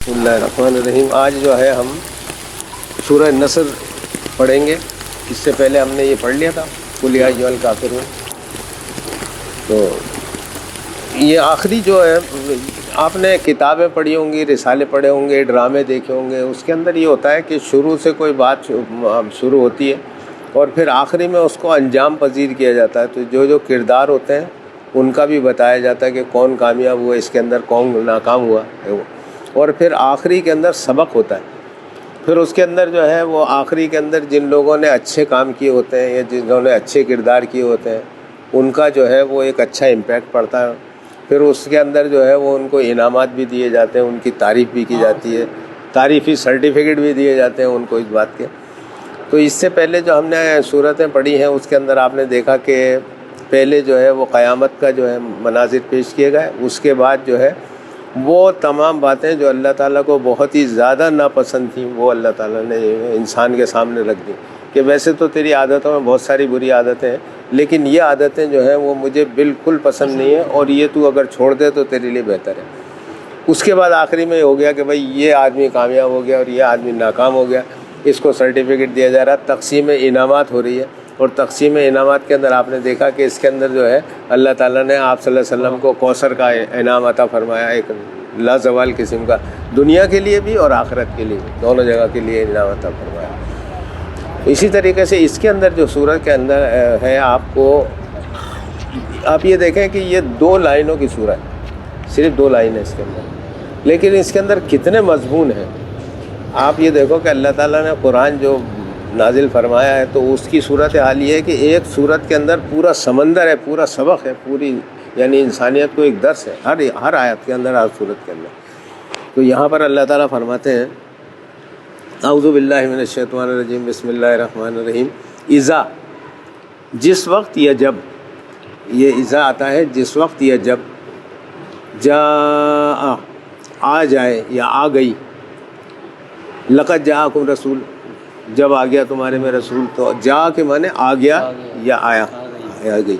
بسم اللہ الرحمن الرحیم۔ آج جو ہے ہم سورہ نصر پڑھیں گے۔ اس سے پہلے ہم نے یہ پڑھ لیا تھا قل یا ایھا الکافرون۔ تو یہ آخری جو ہے، آپ نے کتابیں پڑھی ہوں گی، رسالے پڑھے ہوں گے، ڈرامے دیکھے ہوں گے، اس کے اندر یہ ہوتا ہے کہ شروع سے کوئی بات شروع ہوتی ہے اور پھر آخری میں اس کو انجام پذیر کیا جاتا ہے۔ تو جو کردار ہوتے ہیں ان کا بھی بتایا جاتا ہے کہ کون کامیاب ہوا اس کے اندر، کون ناکام ہوا ہے وہ، اور پھر آخری کے اندر سبق ہوتا ہے۔ پھر اس کے اندر جو ہے وہ آخری کے اندر جن لوگوں نے اچھے کام کیے ہوتے ہیں یا جنہوں نے اچھے کردار کیے ہوتے ہیں ان کا جو ہے وہ ایک اچھا امپیکٹ پڑتا ہے۔ پھر اس کے اندر جو ہے وہ ان کو انعامات بھی دیے جاتے ہیں، ان کی تعریف بھی کی جاتی ہے، تعریفی سرٹیفکیٹ بھی دیے جاتے ہیں ان کو اس بات کے۔ تو اس سے پہلے جو ہم نے صورتیں پڑھی ہیں اس کے اندر آپ نے دیکھا کہ پہلے جو ہے وہ قیامت کا جو ہے مناظر پیش کیے گئے، اس کے بعد جو ہے وہ تمام باتیں جو اللہ تعالیٰ کو بہت ہی زیادہ ناپسند تھیں وہ اللہ تعالیٰ نے انسان کے سامنے رکھ دی کہ ویسے تو تیری عادتوں میں بہت ساری بری عادتیں ہیں، لیکن یہ عادتیں جو ہیں وہ مجھے بالکل پسند نہیں ہیں، اور یہ تو اگر چھوڑ دے تو تیرے لیے بہتر ہے۔ اس کے بعد آخری میں یہ ہو گیا کہ بھائی یہ آدمی کامیاب ہو گیا اور یہ آدمی ناکام ہو گیا، اس کو سرٹیفکیٹ دیا جا رہا، تقسیم انعامات ہو رہی ہے۔ اور تقسیم انعامات کے اندر آپ نے دیکھا کہ اس کے اندر جو ہے اللہ تعالیٰ نے آپ صلی اللہ علیہ وسلم کو کوثر کا انعام عطا فرمایا، ایک لازوال قسم کا، دنیا کے لیے بھی اور آخرت کے لیے بھی، دونوں جگہ کے لیے انعام عطا فرمایا۔ اسی طریقے سے اس کے اندر جو سورت کے اندر ہے، آپ یہ دیکھیں کہ یہ 2 لائنوں کی سورت ہے، صرف 2 لائن ہے اس کے اندر، لیکن اس کے اندر کتنے مضمون ہیں۔ آپ یہ دیکھو کہ اللہ تعالیٰ نے قرآن جو نازل فرمایا ہے تو اس کی صورت حال یہ ہے کہ ایک صورت کے اندر پورا سمندر ہے، پورا سبق ہے، پوری یعنی انسانیت کو ایک درس ہے ہر آیت کے اندر، ہر صورت کے اندر۔ تو یہاں پر اللہ تعالیٰ فرماتے ہیں اعوذ باللہ من الشیطان الرجیم بسم اللہ الرحمن الرحیم۔ اذا، جس وقت یا جب، یہ اذا آتا ہے جس وقت یا جب، جاء، آ جائے یا آ گئی، لقد جاءکم رسول، جب آ گیا تمہارے میں رسول، تو جا کے معنی آ گیا یا آیا، آ گئی۔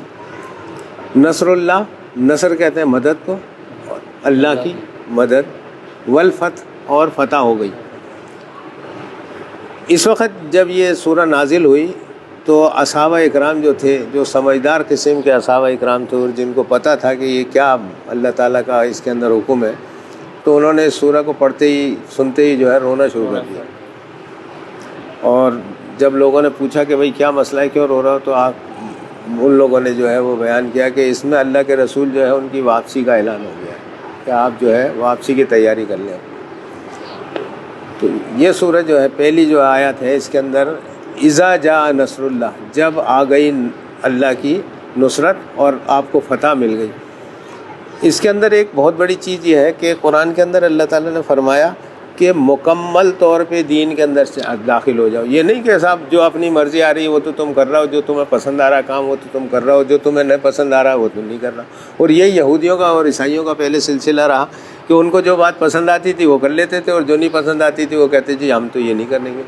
نصر اللہ، نصر کہتے ہیں مدد کو، اللہ کی مدد، والفتح، اور فتح ہو گئی۔ اس وقت جب یہ سورہ نازل ہوئی تو اصحابہ اکرام جو تھے، جو سمجھدار قسم کے اصحابہ اکرام تھے اور جن کو پتہ تھا کہ یہ کیا اللہ تعالیٰ کا اس کے اندر حکم ہے، تو انہوں نے اس سورہ کو پڑھتے ہی سنتے ہی جو ہے رونا شروع کر دیا۔ اور جب لوگوں نے پوچھا کہ بھئی کیا مسئلہ ہے، کیوں رو رہا ہو، تو ان لوگوں نے جو ہے وہ بیان کیا کہ اس میں اللہ کے رسول جو ہے ان کی واپسی کا اعلان ہو گیا ہے کہ آپ جو ہے واپسی کی تیاری کر لیں۔ تو یہ سورہ جو ہے پہلی جو آیت ہے اس کے اندر اذا جاء نصر اللہ، جب آ گئی اللہ کی نصرت اور آپ کو فتح مل گئی۔ اس کے اندر ایک بہت بڑی چیز یہ ہے کہ قرآن کے اندر اللہ تعالیٰ نے فرمایا کہ مکمل طور پہ دین کے اندر سے داخل ہو جاؤ۔ یہ نہیں کہ صاحب جو اپنی مرضی آ رہی ہے وہ تو تم کر رہا ہو، جو تمہیں پسند آ رہا کام وہ تو تم کر رہا ہو، جو تمہیں نہیں پسند آ رہا وہ تم نہیں کر رہا۔ اور یہ یہودیوں کا اور عیسائیوں کا پہلے سلسلہ رہا کہ ان کو جو بات پسند آتی تھی وہ کر لیتے تھے، اور جو نہیں پسند آتی تھی وہ کہتے جی ہم تو یہ نہیں کریں گے۔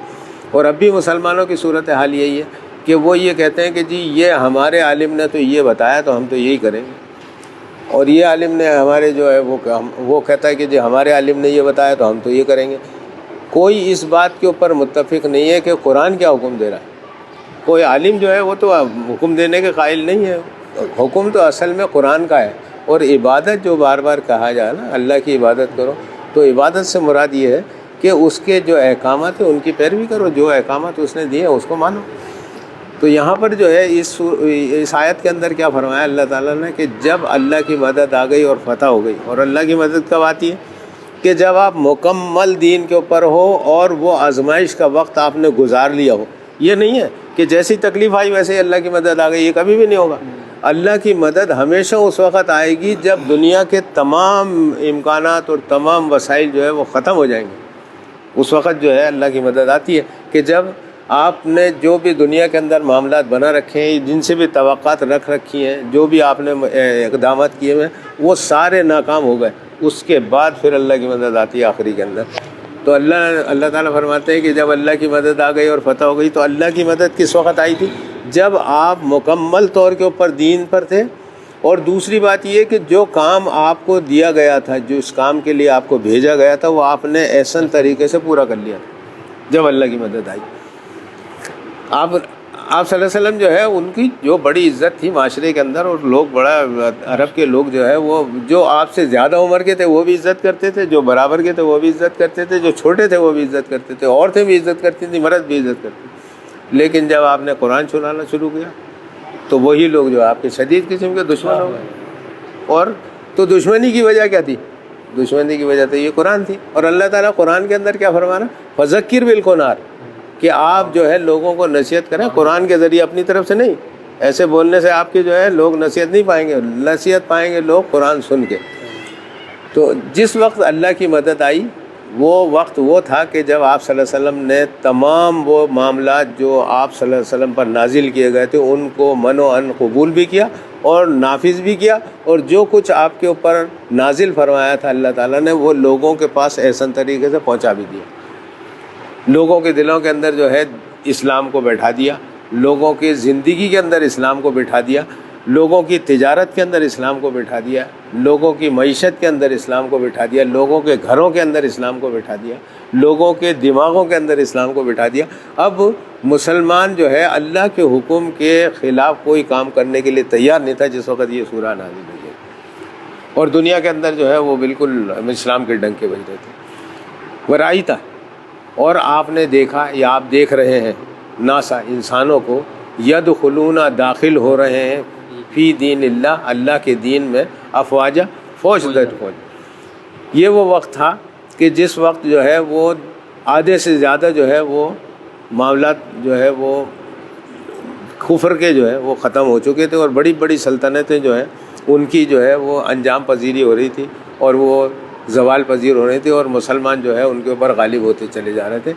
اور اب بھی مسلمانوں کی صورت حال یہی ہے کہ وہ یہ کہتے ہیں کہ جی یہ ہمارے عالم نے تو یہ بتایا تو ہم تو یہی کریں گے، اور یہ عالم نے ہمارے جو ہے وہ کہتا ہے کہ جی ہمارے عالم نے یہ بتایا تو ہم تو یہ کریں گے۔ کوئی اس بات کے اوپر متفق نہیں ہے کہ قرآن کیا حکم دے رہا ہے۔ کوئی عالم جو ہے وہ تو حکم دینے کے قائل نہیں ہے، حکم تو اصل میں قرآن کا ہے۔ اور عبادت جو بار بار کہا جائے نا اللہ کی عبادت کرو، تو عبادت سے مراد یہ ہے کہ اس کے جو احکامات ہیں ان کی پیروی کرو، جو احکامات اس نے دیے ہیں اس کو مانو۔ تو یہاں پر جو ہے اس آیت کے اندر کیا فرمایا اللہ تعالیٰ نے کہ جب اللہ کی مدد آ گئی اور فتح ہو گئی۔ اور اللہ کی مدد کب آتی ہے کہ جب آپ مکمل دین کے اوپر ہو اور وہ آزمائش کا وقت آپ نے گزار لیا ہو۔ یہ نہیں ہے کہ جیسی تکلیف آئی ویسے ہی اللہ کی مدد آ گئی، یہ کبھی بھی نہیں ہوگا۔ اللہ کی مدد ہمیشہ اس وقت آئے گی جب دنیا کے تمام امکانات اور تمام وسائل جو ہے وہ ختم ہو جائیں گے۔ اس وقت جو ہے اللہ کی مدد آتی ہے کہ جب آپ نے جو بھی دنیا کے اندر معاملات بنا رکھے ہیں، جن سے بھی توقعات رکھ رکھی ہیں، جو بھی آپ نے اقدامات کیے ہوئے وہ سارے ناکام ہو گئے، اس کے بعد پھر اللہ کی مدد آتی ہے آخری کے اندر۔ تو اللہ تعالیٰ فرماتے ہیں کہ جب اللہ کی مدد آ گئی اور فتح ہو گئی، تو اللہ کی مدد کس وقت آئی تھی؟ جب آپ مکمل طور کے اوپر دین پر تھے اور دوسری بات یہ کہ جو کام آپ کو دیا گیا تھا، جو اس کام کے لیے آپ کو بھیجا گیا تھا، وہ آپ نے احسن طریقے سے پورا کر لیا جب اللہ کی مدد آئی۔ آپ صلی اللہ علیہ وسلم جو ہے ان کی جو بڑی عزت تھی معاشرے کے اندر، اور لوگ بڑا عرب کے لوگ جو ہے وہ جو آپ سے زیادہ عمر کے تھے وہ بھی عزت کرتے تھے، جو برابر کے تھے وہ بھی عزت کرتے تھے، جو چھوٹے تھے وہ بھی عزت کرتے تھے، عورتیں بھی عزت کرتی تھیں، مرد بھی عزت کرتے تھے۔ لیکن جب آپ نے قرآن سنانا شروع کیا تو وہی لوگ جو آپ کے شدید قسم کے دشمن ہو گئے۔ اور تو دشمنی کی وجہ کیا تھی؟ دشمنی کی وجہ تو یہ قرآن تھی۔ اور اللہ تعالیٰ قرآن کے اندر کیا فرمانا؟ فذکر بالقرآن، کہ آپ جو ہے لوگوں کو نصیحت کریں قرآن کے ذریعے، اپنی طرف سے نہیں۔ ایسے بولنے سے آپ کے جو ہے لوگ نصیحت نہیں پائیں گے، نصیحت پائیں گے لوگ قرآن سن کے۔ تو جس وقت اللہ کی مدد آئی وہ وقت وہ تھا کہ جب آپ صلی اللہ علیہ وسلم نے تمام وہ معاملات جو آپ صلی اللہ علیہ وسلم پر نازل کیے گئے تھے ان کو من و عن قبول بھی کیا اور نافذ بھی کیا، اور جو کچھ آپ کے اوپر نازل فرمایا تھا اللہ تعالیٰ نے وہ لوگوں کے پاس احسن طریقے سے پہنچا بھی دیا۔ لوگوں کے دلوں کے اندر جو ہے اسلام کو بیٹھا دیا، لوگوں کی زندگی کے اندر اسلام کو بٹھا دیا، لوگوں کی تجارت کے اندر اسلام کو بٹھا دیا، لوگوں کی معیشت کے اندر اسلام کو بٹھا دیا، لوگوں کے گھروں کے اندر اسلام کو بٹھا دیا، لوگوں کے دماغوں کے اندر اسلام کو بٹھا دیا۔ اب مسلمان جو ہے اللہ کے حکم کے خلاف کوئی کام کرنے کے لیے تیار نہیں تھا جس وقت یہ سورہ نازل ہوئی، اور دنیا کے اندر جو ہے وہ بالکل اسلام کے ڈنکے بج رہے تھے۔ ورائیتا، اور آپ نے دیکھا یا آپ دیکھ رہے ہیں ناسا انسانوں کو یدخلون داخل ہو رہے ہیں فی دین اللہ، اللہ کے دین میں افواجہ، فوج در فوج۔ یہ وہ وقت تھا کہ جس وقت جو ہے وہ آدھے سے زیادہ جو ہے وہ معاملات جو ہے وہ کفر کے جو ہے وہ ختم ہو چکے تھے، اور بڑی بڑی سلطنتیں جو ہیں ان کی جو ہے وہ انجام پذیری ہو رہی تھی اور وہ زوال پذیر ہو رہی تھی، اور مسلمان جو ہے ان کے اوپر غالب ہوتے چلے جا رہے تھے۔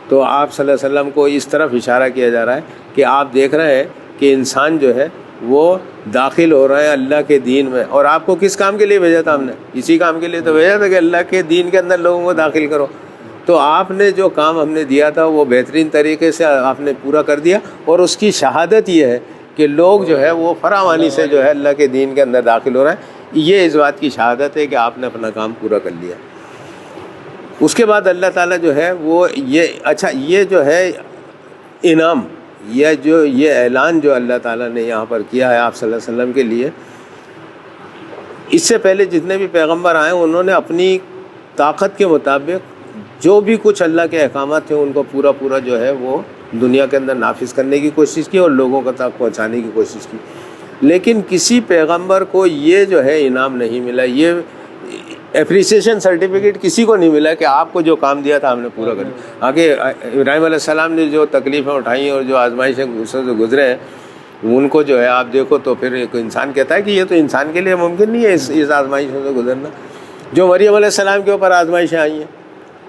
تو آپ صلی اللہ علیہ وسلم کو اس طرف اشارہ کیا جا رہا ہے کہ آپ دیکھ رہے ہیں کہ انسان جو ہے وہ داخل ہو رہے ہیں اللہ کے دین میں۔ اور آپ کو کس کام کے لیے بھیجا تھا ہم نے؟ اسی کام کے لیے تو بھیجا تھا کہ اللہ کے دین کے اندر لوگوں کو داخل کرو۔ تو آپ نے جو کام ہم نے دیا تھا وہ بہترین طریقے سے آپ نے پورا کر دیا، اور اس کی شہادت یہ ہے کہ لوگ جو ہے وہ فراوانی سے جو ہے اللہ کے دین کے اندر داخل ہو رہے ہیں۔ یہ اس بات کی شہادت ہے کہ آپ نے اپنا کام پورا کر لیا۔ اس کے بعد اللہ تعالیٰ جو ہے وہ یہ جو ہے انعام، یہ اعلان جو اللہ تعالیٰ نے یہاں پر کیا ہے آپ صلی اللہ علیہ وسلم کے لیے، اس سے پہلے جتنے بھی پیغمبر آئے انہوں نے اپنی طاقت کے مطابق جو بھی کچھ اللہ کے احکامات تھے ان کو پورا جو ہے وہ دنیا کے اندر نافذ کرنے کی کوشش کی اور لوگوں کو تک پہنچانے کی کوشش کی۔ لیکن کسی پیغمبر کو یہ جو ہے انعام نہیں ملا، یہ اپریسیشن سرٹیفکیٹ کسی کو نہیں ملا کہ آپ کو جو کام دیا تھا ہم نے پورا کر دیا۔ آگے ابراہیم علیہ السلام نے جو تکلیفیں اٹھائیں اور جو آزمائشیں سے گزرے ہیں ان کو جو ہے آپ دیکھو تو پھر ایک انسان کہتا ہے کہ یہ تو انسان کے لیے ممکن نہیں ہے اس آزمائشوں سے گزرنا۔ جو مریم علیہ السلام کے اوپر آزمائشیں آئی ہیں،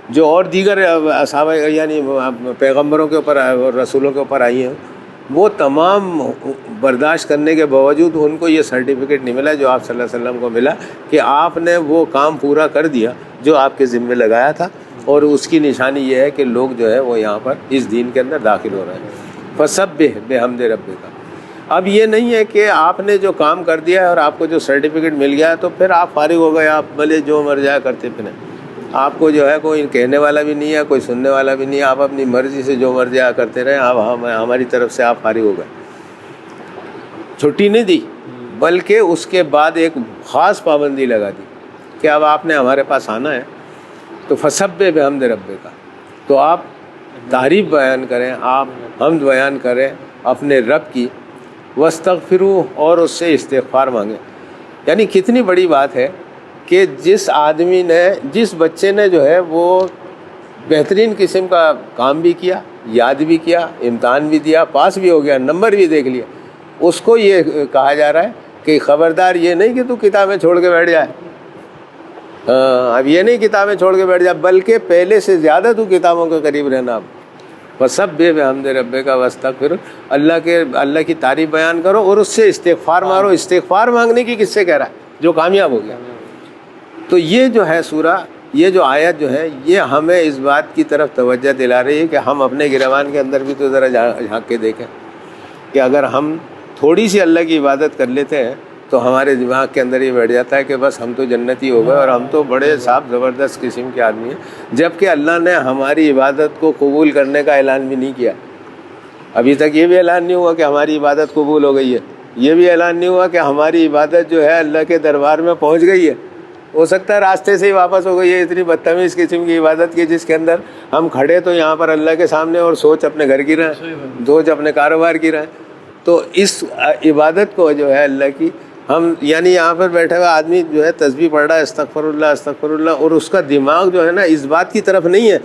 جو اور دیگر صحابہ یعنی پیغمبروں کے اوپر اور رسولوں کے اوپر آئی ہیں، وہ تمام برداشت کرنے کے باوجود ان کو یہ سرٹیفکیٹ نہیں ملا جو آپ صلی اللہ علیہ وسلم کو ملا کہ آپ نے وہ کام پورا کر دیا جو آپ کے ذمہ لگایا تھا، اور اس کی نشانی یہ ہے کہ لوگ جو ہے وہ یہاں پر اس دین کے اندر داخل ہو رہے ہیں۔ فسبح بحمد ربک۔ اب یہ نہیں ہے کہ آپ نے جو کام کر دیا ہے اور آپ کو جو سرٹیفکیٹ مل گیا ہے تو پھر آپ فارغ ہو گئے، آپ بھلے جو مر جایا کرتے پھریں۔ آپ کو جو ہے کوئی کہنے والا بھی نہیں ہے، کوئی سننے والا بھی نہیں ہے، آپ اپنی مرضی سے جو مر جایا کرتے رہے، آپ ہماری طرف سے آپ فارغ ہو گئے۔ چھٹی نہیں دی، بلکہ اس کے بعد ایک خاص پابندی لگا دی کہ اب آپ نے ہمارے پاس آنا ہے تو فسبح بحمد ربک، تو آپ تعریف بیان کریں، آپ حمد بیان کریں اپنے رب کی، واستغفروا، اور اس سے استغفار مانگیں۔ یعنی کتنی بڑی بات ہے کہ جس آدمی نے، جس بچے نے جو ہے وہ بہترین قسم کا کام بھی کیا، یاد بھی کیا، امتحان بھی دیا، پاس بھی ہو گیا، نمبر بھی دیکھ لیا، اس کو یہ کہا جا رہا ہے کہ خبردار یہ نہیں کہ تو کتابیں چھوڑ کے بیٹھ جائے، اب یہ نہیں کتابیں چھوڑ کے بیٹھ جائے، بلکہ پہلے سے زیادہ تو کتابوں کے قریب رہنا۔ اب فسبح بحمد ربک واستغفر، اللہ کی تعریف بیان کرو اور اس سے استغفار مارو۔ استغفار مانگنے کی کس سے کہہ رہا ہے؟ جو کامیاب ہو گیا۔ تو یہ جو ہے سورہ، یہ جو آیت جو ہے یہ ہمیں اس بات کی طرف توجہ دلا رہی ہے کہ ہم اپنے گریبان کے اندر بھی تو ذرا جھانک کے دیکھیں کہ اگر ہم تھوڑی سی اللہ کی عبادت کر لیتے ہیں تو ہمارے دماغ کے اندر یہ بیٹھ جاتا ہے کہ بس ہم تو جنتی ہو گئے اور ہم تو بڑے صاف زبردست قسم کے آدمی ہیں، جبکہ اللہ نے ہماری عبادت کو قبول کرنے کا اعلان بھی نہیں کیا۔ ابھی تک یہ بھی اعلان نہیں ہوا کہ ہماری عبادت قبول ہو گئی ہے، یہ بھی اعلان نہیں ہوا کہ ہماری عبادت جو ہے اللہ کے دربار میں پہنچ گئی ہے۔ ہو سکتا ہے راستے سے ہی واپس ہو گئی ہے، اتنی بدتمیز قسم کی عبادت کی جس کے اندر ہم کھڑے تو یہاں پر اللہ کے سامنے اور سوچ اپنے گھر کی رہیں، سوچ اپنے کاروبار کی رہیں۔ تو اس عبادت کو جو ہے اللہ کی ہم یعنی یہاں پر بیٹھا ہوا آدمی جو ہے تسبیح پڑھ رہا ہے استغفر اللہ، اور اس کا دماغ جو ہے نا اس بات کی طرف نہیں ہے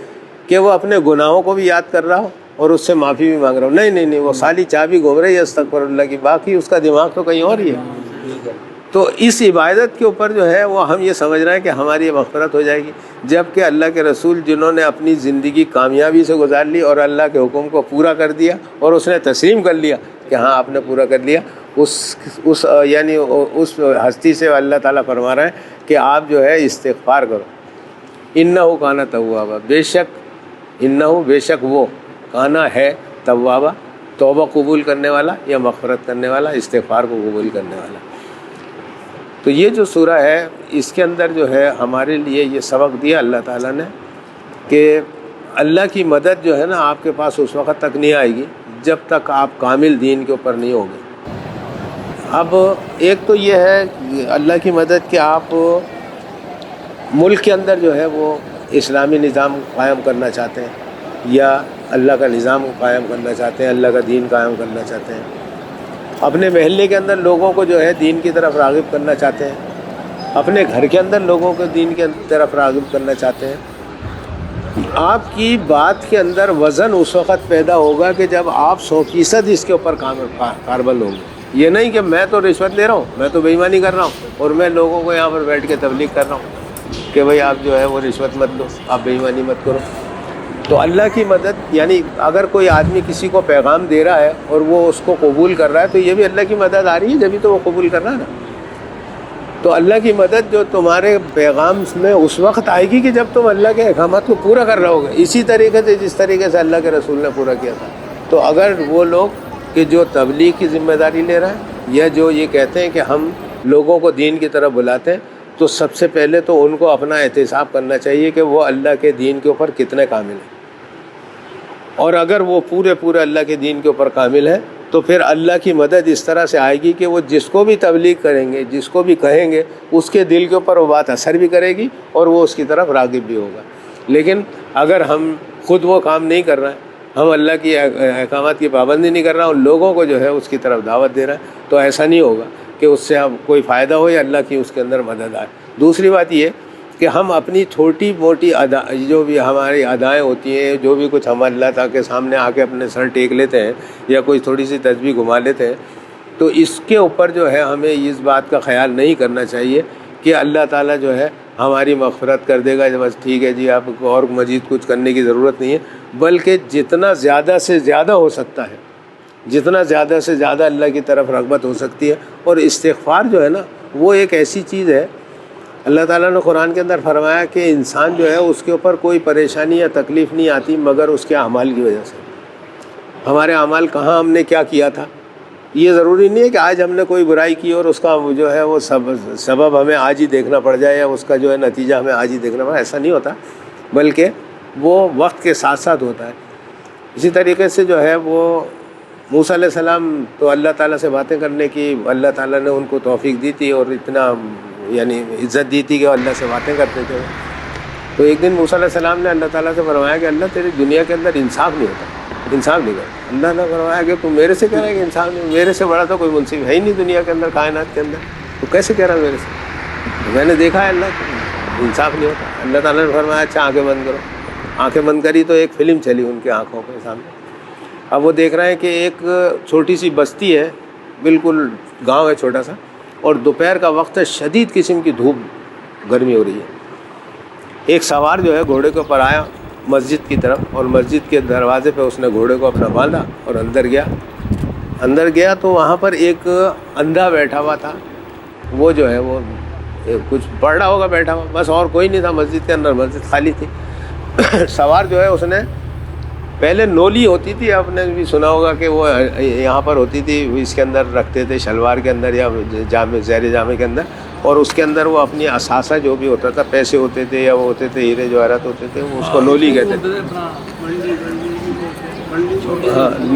کہ وہ اپنے گناہوں کو بھی یاد کر رہا ہو اور اس سے معافی بھی مانگ رہا ہو، نہیں، وہ خالی چابی گھوم رہی ہے استغفر اللہ کی، باقی اس کا دماغ تو کہیں اور ہی ہے۔ تو اس عبادت کے اوپر جو ہے وہ ہم یہ سمجھ رہے ہیں کہ ہماری مغفرت ہو جائے گی، جبکہ اللہ کے رسول جنہوں نے اپنی زندگی کامیابی سے گزار لی اور اللہ کے حکم کو پورا کر دیا اور اس نے تسلیم کر لیا کہ ہاں آپ نے پورا کر لیا، اس یعنی اس ہستی سے اللہ تعالیٰ فرما رہے ہیں کہ آپ جو ہے استغفار کرو، انہو کانا توابا، بے شک وہ کانا ہے توابا، توبہ قبول کرنے والا یا مغفرت کرنے والا، استغفار کو قبول کرنے والا۔ تو یہ جو سورہ ہے اس کے اندر جو ہے ہمارے لیے یہ سبق دیا اللہ تعالیٰ نے کہ اللہ کی مدد جو ہے نا آپ کے پاس اس وقت تک نہیں آئے گی جب تک آپ کامل دین کے اوپر نہیں ہوگے۔ اب ایک تو یہ ہے اللہ کی مدد کہ آپ ملک کے اندر جو ہے وہ اسلامی نظام قائم کرنا چاہتے ہیں یا اللہ کا نظام قائم کرنا چاہتے ہیں، اللہ کا دین قائم کرنا چاہتے ہیں، اپنے محلے کے اندر لوگوں کو جو ہے دین کی طرف راغب کرنا چاہتے ہیں، اپنے گھر کے اندر لوگوں کو دین کی طرف راغب کرنا چاہتے ہیں۔ آپ کی بات کے اندر وزن اس وقت پیدا ہوگا کہ جب آپ 100% اس کے اوپر کاربند ہوں گے۔ یہ نہیں کہ میں تو رشوت لے رہا ہوں، میں تو بے ایمانی کر رہا ہوں اور میں لوگوں کو یہاں پر بیٹھ کے تبلیغ کر رہا ہوں کہ بھائی آپ جو ہے وہ رشوت مت لو، آپ بے ایمانی مت کرو۔ تو اللہ کی مدد یعنی اگر کوئی آدمی کسی کو پیغام دے رہا ہے اور وہ اس کو قبول کر رہا ہے تو یہ بھی اللہ کی مدد آ رہی ہے، جبھی تو وہ قبول کر رہا ہے نا۔ تو اللہ کی مدد جو تمہارے پیغام میں اس وقت آئے گی کہ جب تم اللہ کے احکامات کو پورا کر رہے ہوگے، اسی طریقے سے جس طریقے سے اللہ کے رسول نے پورا کیا تھا۔ تو اگر وہ لوگ کہ جو تبلیغ کی ذمہ داری لے رہے ہیں یا جو یہ کہتے ہیں کہ ہم لوگوں کو دین کی طرف بلاتے ہیں، تو سب سے پہلے تو ان کو اپنا احتساب کرنا چاہیے کہ وہ اللہ کے دین کے اوپر کتنے کامل ہیں، اور اگر وہ پورے اللہ کے دین کے اوپر کامل ہے تو پھر اللہ کی مدد اس طرح سے آئے گی کہ وہ جس کو بھی تبلیغ کریں گے، جس کو بھی کہیں گے، اس کے دل کے اوپر وہ بات اثر بھی کرے گی اور وہ اس کی طرف راغب بھی ہوگا۔ لیکن اگر ہم خود وہ کام نہیں کر رہے ہیں، ہم اللہ کی احکامات کی پابندی نہیں کر رہے ہیں اور لوگوں کو جو ہے اس کی طرف دعوت دے رہے ہیں، تو ایسا نہیں ہوگا کہ اس سے اب کوئی فائدہ ہو یا اللہ کی اس کے اندر مدد آئے۔ دوسری بات یہ کہ ہم اپنی چھوٹی موٹی جو بھی ہماری ادائیں ہوتی ہیں، جو بھی کچھ ہم اللہ تعالیٰ کے سامنے آ کے اپنے سر ٹیک لیتے ہیں یا کوئی تھوڑی سی تسبیح گھما لیتے ہیں، تو اس کے اوپر جو ہے ہمیں اس بات کا خیال نہیں کرنا چاہیے کہ اللہ تعالیٰ جو ہے ہماری مغفرت کر دے گا، بس ٹھیک ہے جی آپ کو اور مزید کچھ کرنے کی ضرورت نہیں ہے، بلکہ جتنا زیادہ سے زیادہ ہو سکتا ہے، جتنا زیادہ سے زیادہ اللہ کی طرف رغبت ہو سکتی ہے۔ اور استغفار جو ہے نا وہ ایک ایسی چیز ہے، اللہ تعالیٰ نے قرآن کے اندر فرمایا کہ انسان جو ہے اس کے اوپر کوئی پریشانی یا تکلیف نہیں آتی مگر اس کے اعمال کی وجہ سے۔ ہمارے اعمال کہاں ہم نے کیا کیا تھا، یہ ضروری نہیں ہے کہ آج ہم نے کوئی برائی کی اور اس کا جو ہے وہ سبب ہمیں آج ہی دیکھنا پڑ جائے یا اس کا جو ہے نتیجہ ہمیں آج ہی دیکھنا پڑے، ایسا نہیں ہوتا، بلکہ وہ وقت کے ساتھ ساتھ ہوتا ہے۔ اسی طریقے سے جو ہے وہ موسیٰ علیہ السلام تو اللہ تعالیٰ سے باتیں کرنے کی اللہ تعالیٰ نے ان کو توفیق دی تھی اور اتنا یعنی عزت دی تھی کہ اللہ سے باتیں کرتے تھے۔ تو ایک دن موسیٰ علیہ السلام نے اللہ تعالیٰ سے فرمایا کہ اللہ تیری دنیا کے اندر انصاف نہیں ہوتا، انصاف نہیں کرتا۔ اللہ نے فرمایا کہ تم میرے سے کہہ رہا ہے کہ انصاف نہیں، میرے سے بڑا تو کوئی منصف ہے ہی نہیں دنیا کے اندر، کائنات کے اندر، تو کیسے کہہ رہا میرے سے؟ میں نے دیکھا ہے اللہ انصاف نہیں ہوتا۔ اللہ تعالیٰ نے فرمایا اچھا آنکھیں بند کرو۔ آنکھیں بند کری تو ایک فلم چلی ان کی آنکھوں کے سامنے۔ اب وہ دیکھ رہے ہیں کہ ایک چھوٹی سی بستی ہے، بالکل گاؤں ہے چھوٹا سا، اور دوپہر کا وقت ہے، شدید قسم کی دھوپ گرمی ہو رہی ہے۔ ایک سوار جو ہے گھوڑے کے اوپر آیا مسجد کی طرف، اور مسجد کے دروازے پہ اس نے گھوڑے کو اپنا باندھا اور اندر گیا تو وہاں پر ایک اندھا بیٹھا ہوا تھا، وہ جو ہے وہ کچھ پڑھ رہا ہوگا بیٹھا ہوا، بس اور کوئی نہیں تھا مسجد کے اندر، مسجد خالی تھی۔ سوار جو ہے اس نے پہلے نولی ہوتی تھی، آپ نے بھی سنا ہوگا کہ وہ یہاں پر ہوتی تھی، اس کے اندر رکھتے تھے شلوار کے اندر یا جامع زیر جامع کے اندر، اور اس کے اندر وہ اپنی اثاثہ جو بھی ہوتا تھا، پیسے ہوتے تھے یا وہ ہوتے تھے ہیرے جواہرات ہوتے تھے، وہ اس کو نولی کہتے تھے.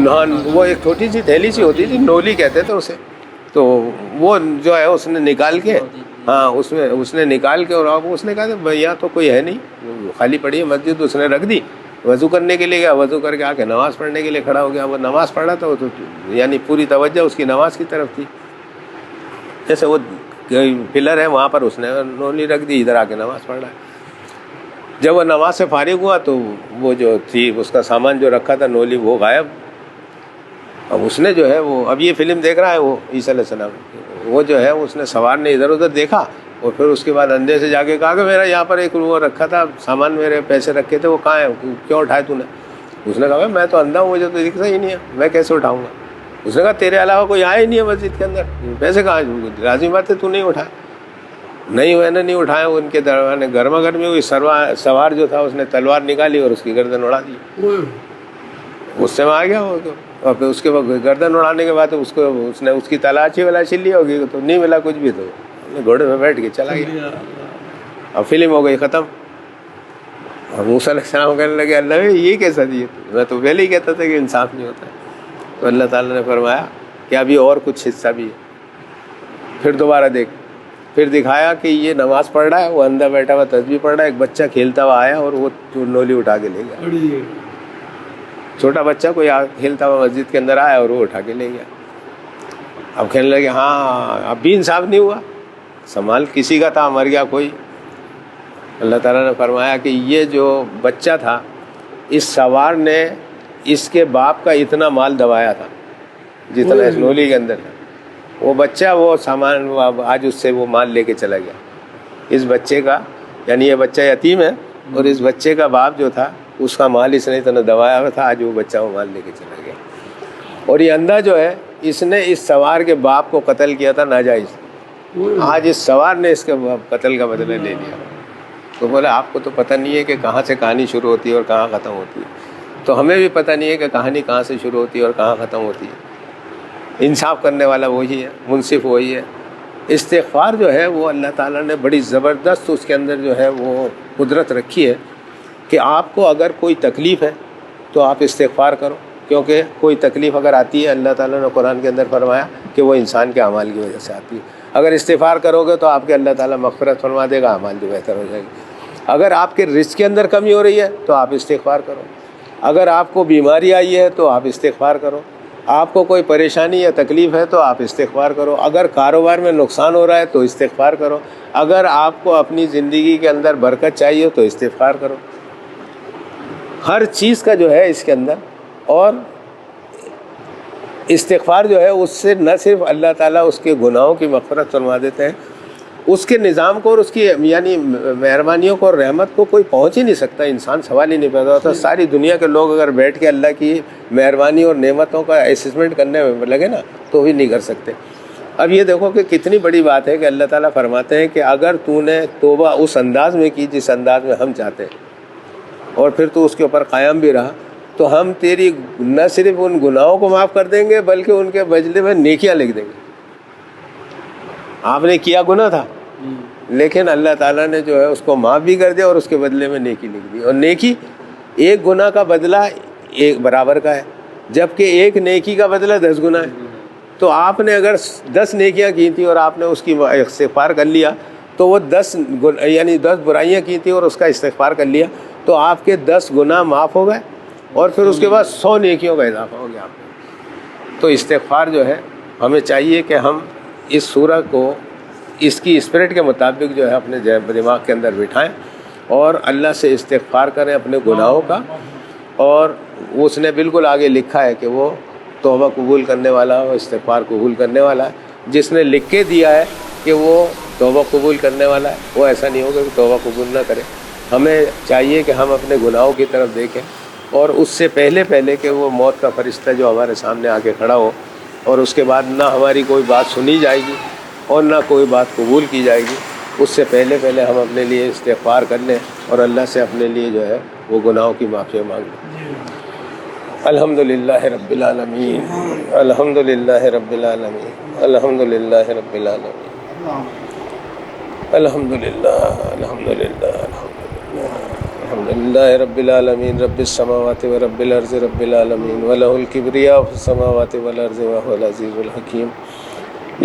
ہاں وہ ایک چھوٹی سی تھیلی سی ہوتی تھی، نولی کہتے تھے اسے. تو وہ جو ہے اس نے نکال کے، ہاں اس نے نکال کے، اور اس نے کہا کہ بھیا تو کوئی ہے نہیں، خالی پڑی ہے مسجد. اس نے رکھ دی، وضو کرنے کے لیے گیا، وضو کر کے آ کے نماز پڑھنے کے لیے کھڑا ہو گیا. وہ نماز پڑھ رہا تھا، وہ تو یعنی پوری توجہ اس کی نماز کی طرف تھی. جیسے وہ پلر ہے وہاں پر اس نے نولی رکھ دی، ادھر آ کے نماز پڑھ رہا ہے. جب وہ نماز سے فارغ ہوا تو وہ جو تھی اس کا سامان جو رکھا تھا نولی، وہ غائب. اب اس نے جو ہے وہ اب یہ فلم دیکھ رہا ہے وہ عیسیٰ علیہ السلام، وہ جو ہے اس نے سوار نے ادھر ادھر دیکھا، اور پھر اس کے بعد اندھے سے جا کے کہا کہ میرا یہاں پر ایک وہ رکھا تھا سامان، میرے پیسے رکھے تھے، وہ کہاں ہے، کیوں اٹھائے تو نے؟ اس نے کہا میں تو اندھا ہوں، مجھے تو دکھتا ہی نہیں ہے، میں کیسے اٹھاؤں گا؟ اس نے کہا تیرے علاوہ کوئی آیا ہی نہیں ہے مسجد کے اندر، پیسے کہاں؟ لازمی بات ہے تو نہیں اٹھایا. نہیں میں نے نہیں اٹھایا. ان کے درمیان گرما گرمی ہوئی، سوار جو تھا اس نے تلوار نکالی اور اس کی گردن اڑا دی. اس سے میں آ گیا وہ، اور پھر اس کے بعد گردن اڑانے کے بعد اس نے اس کی تلاشی لی ہوگی تو نہیں ملا کچھ بھی، تو گھوڑے پہ بیٹھ کے چلا گیا. اب فلم ہو گئی ختم. اور موسیٰ علیہ السلام کہنے لگے اللہ یہ کیسا دیے؟ میں تو پہلے ہی کہتا تھا کہ انصاف نہیں ہوتا ہے. تو اللہ تعالیٰ نے فرمایا کہ ابھی اور کچھ حصہ بھی ہے. پھر دوبارہ دیکھ، پھر دکھایا کہ یہ نماز پڑھ رہا ہے، وہ اندر بیٹھا ہوا تسبیح پڑھ رہا ہے. ایک بچہ کھیلتا ہوا آیا اور وہ نولی اٹھا کے لے گیا. چھوٹا بچہ کوئی کھیلتا ہوا مسجد کے اندر آیا اور وہ اٹھا کے لے گیا. اب کہنے لگے ہاں اب بھی انصاف نہیں ہوا، سامان کسی کا تھا، مر گیا کوئی. اللہ تعالیٰ نے فرمایا کہ یہ جو بچہ تھا، اس سوار نے اس کے باپ کا اتنا مال دبایا تھا جتنا اس نولی کے اندر تھا. وہ بچہ وہ سامان آج اس سے وہ مال لے کے چلا گیا. اس بچے کا یعنی یہ بچہ یتیم ہے، اور اس بچے کا باپ جو تھا اس کا مال اس نے اتنا دبایا ہوا تھا، آج وہ بچہ وہ مال لے کے چلا گیا. اور یہ اندھا جو ہے اس نے اس سوار کے باپ کو قتل کیا تھا ناجائز. آج اس سوار نے اس کے قتل کا بدلہ لے لیا. تو بولے آپ کو تو پتہ نہیں ہے کہ کہاں سے کہانی شروع ہوتی ہے اور کہاں ختم ہوتی ہے. تو ہمیں بھی پتہ نہیں ہے کہ کہانی کہاں سے شروع ہوتی ہے اور کہاں ختم ہوتی ہے. انصاف کرنے والا وہی ہے، منصف وہی ہے. استغفار جو ہے وہ اللہ تعالیٰ نے بڑی زبردست اس کے اندر جو ہے وہ قدرت رکھی ہے کہ آپ کو اگر کوئی تکلیف ہے تو آپ استغفار کرو، کیونکہ کوئی تکلیف اگر آتی ہے اللہ تعالیٰ نے قرآن کے اندر فرمایا کہ وہ انسان کے اعمال کی وجہ سے آتی ہے. اگر استغفار کرو گے تو آپ کے اللہ تعالیٰ مغفرت فرما دے گا، اعمال جو بہتر ہو جائے گی. اگر آپ کے رزق کے اندر کمی ہو رہی ہے تو آپ استغفار کرو. اگر آپ کو بیماری آئی ہے تو آپ استغفار کرو. آپ کو کوئی پریشانی یا تکلیف ہے تو آپ استغفار کرو. اگر کاروبار میں نقصان ہو رہا ہے تو استغفار کرو. اگر آپ کو اپنی زندگی کے اندر برکت چاہیے تو استغفار کرو. ہر چیز کا جو ہے اس کے اندر، اور استغفار جو ہے اس سے نہ صرف اللہ تعالیٰ اس کے گناہوں کی مغفرت فرما دیتے ہیں، اس کے نظام کو اور اس کی یعنی مہربانیوں کو اور رحمت کو کوئی پہنچ ہی نہیں سکتا. انسان سوال ہی نہیں پیدا ہوتا. ساری دنیا کے لوگ اگر بیٹھ کے اللہ کی مہربانی اور نعمتوں کا اسسمنٹ کرنے میں لگے نا تو بھی نہیں کر سکتے. اب یہ دیکھو کہ کتنی بڑی بات ہے کہ اللہ تعالیٰ فرماتے ہیں کہ اگر تو نے توبہ اس انداز میں کی جس انداز میں ہم چاہتے ہیں، اور پھر تو اس کے اوپر قائم بھی رہا، تو ہم تیری نہ صرف ان گناہوں کو معاف کر دیں گے بلکہ ان کے بدلے میں نیکیاں لکھ دیں گے. آپ نے کیا گناہ تھا لیکن اللہ تعالیٰ نے جو ہے اس کو معاف بھی کر دیا اور اس کے بدلے میں نیکی لکھ دی. اور نیکی ایک گناہ کا بدلہ ایک برابر کا ہے، جبکہ ایک نیکی کا بدلہ 10 گنا ہے. تو آپ نے اگر 10 نیکیاں کی تھیں اور آپ نے اس کی استغفار کر لیا تو وہ 10 یعنی 10 برائیاں کی تھیں اور اس کا استغفار کر لیا تو آپ کے 10 گناہ معاف ہو گئے، اور پھر اس کے بعد 100 نیکیوں کا اضافہ ہو گیا آپ کو. تو استغفار جو ہے ہمیں چاہیے کہ ہم اس سورہ کو اس کی اسپرٹ کے مطابق جو ہے اپنے دماغ کے اندر بٹھائیں اور اللہ سے استغفار کریں اپنے گناہوں کا. اور اس نے بالکل آگے لکھا ہے کہ وہ توبہ قبول کرنے والا اور استغفار قبول کرنے والا ہے. جس نے لکھ کے دیا ہے کہ وہ توبہ قبول کرنے والا ہے، وہ ایسا نہیں ہوگا کہ توبہ قبول نہ کرے. ہمیں چاہیے کہ ہم اپنے گناہوں کی طرف دیکھیں، اور اس سے پہلے کہ وہ موت کا فرشتہ جو ہمارے سامنے آ کے کھڑا ہو، اور اس کے بعد نہ ہماری کوئی بات سنی جائے گی اور نہ کوئی بات قبول کی جائے گی، اس سے پہلے ہم اپنے لیے استغفار کر لیں اور اللہ سے اپنے لیے جو ہے وہ گناہوں کی معافی مانگ لیں. الحمدللہ رب العالمین، الحمدللہ رب العالمین، الحمدللہ رب العالمین، الحمدللہ الحمدللہ الحمدللہ رب العالمین، رب السماوات و رب الارض رب العالمین، وَلَهُ الْكِبْرِيَاءُ فِي السَّمَاوَاتِ وَالْأَرْضِ وَهُوَ الْعَزِيزُ الْحَكِيمُ،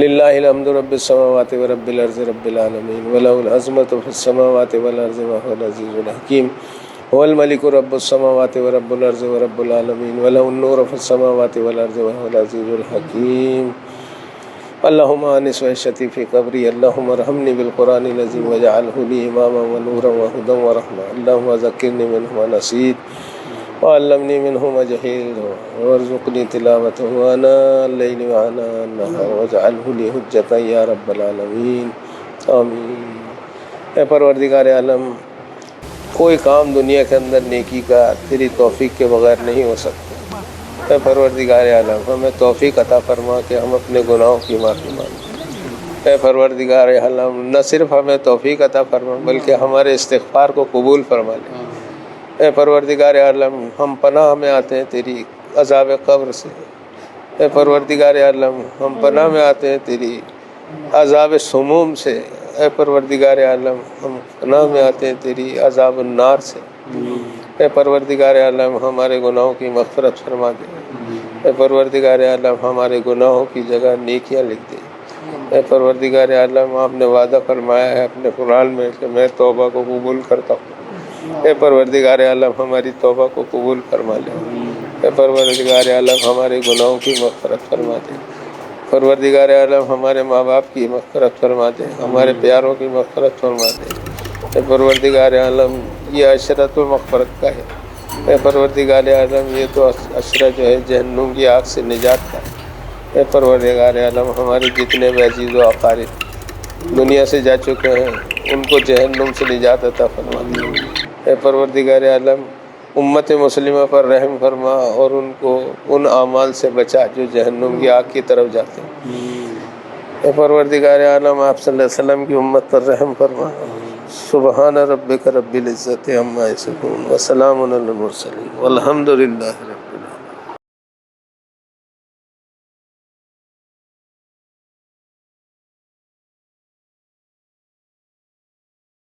لِلَّهِ الْحَمْدُ رَبِّ السَّمَاوَاتِ وَرَبِّ الْأَرْضِ رَبِّ الْعَالَمِينَ، وَلَهُ الْعَظْمَةُ فِي السَّمَاوَاتِ وَالْأَرْضِ وَهُوَ الْعَزِيزُ الْحَكِيمُ، هو الملك رب السماوات ورب الأرض ورب العالمين، وله النور في السماوات والأرض وهو العزيز الحكيم. اللهم آنس وعشتي في قبري، اللهم ارحمني بالقرآن العظيم واجعله لي إماما ونورا وهدى ورحمة، اللهم ذكرني منه ما نسيت وعلمني منه ما جهلت وارزقني تلاوته آناء الليل وآناء النهار واجعله لي حجة يا رب العالمين آمين. اے پروردگار عالم، کوئی کام دنیا کے اندر نیکی کا تیری توفیق کے بغیر نہیں ہو سکتا. اے پروردگار عالم، ہمیں توفیق عطا فرما کہ ہم اپنے گناہوں کی معافی مانگیں. اے پروردگار عالم، نہ صرف ہمیں توفیق عطا فرما بلکہ ہمارے استغفار کو قبول فرما لے. اے پروردگار عالم، ہم پناہ میں آتے ہیں تیری عذاب قبر سے. اے پروردگار عالم، ہم پناہ میں آتے ہیں تیری عذاب سموم سے. اے پروردگار عالم، ہم پناہ میں آتے ہیں تیری عذاب النار سے. اے پروردگار عالم، ہمارے گناہوں کی مغفرت فرما دے. اے پروردگار عالم، ہمارے گناہوں کی جگہ نیکیاں لکھ دے. اے پروردگار عالم، آپ نے وعدہ فرمایا ہے اپنے قرآن میں کہ میں توبہ کو قبول کرتا ہوں. اے پروردگار عالم، ہماری توبہ کو قبول فرما لے. اے پروردگار عالم، ہمارے گناہوں کی مغفرت فرما دے. پروردگار عالم، ہمارے ماں باپ کی مغفرت فرما دے، ہمارے پیاروں کی مغفرت فرما دے. اے پروردگار عالم، یہ عشرۃ المغفرت کا ہے. اے پروردگار عالم، یہ تو عشرہ جو ہے جہنم کی آگ سے نجات کا ہے. اے پروردگار عالم، ہمارے جتنے بھی عزیز و اقارب دنیا سے جا چکے ہیں ان کو جہنم سے نجات عطا فرما دے. اے پروردگار عالم، امت مسلمہ پر رحم فرما اور ان کو ان اعمال سے بچا جو جہنم کی آگ کی طرف جاتے ہیں. اے پروردگار عالم، آپ صلی اللہ علیہ وسلم کی امت پر رحم فرما. سبحان ربک رب العزت عما یصفون وسلام علی المرسلین والحمد للہ رب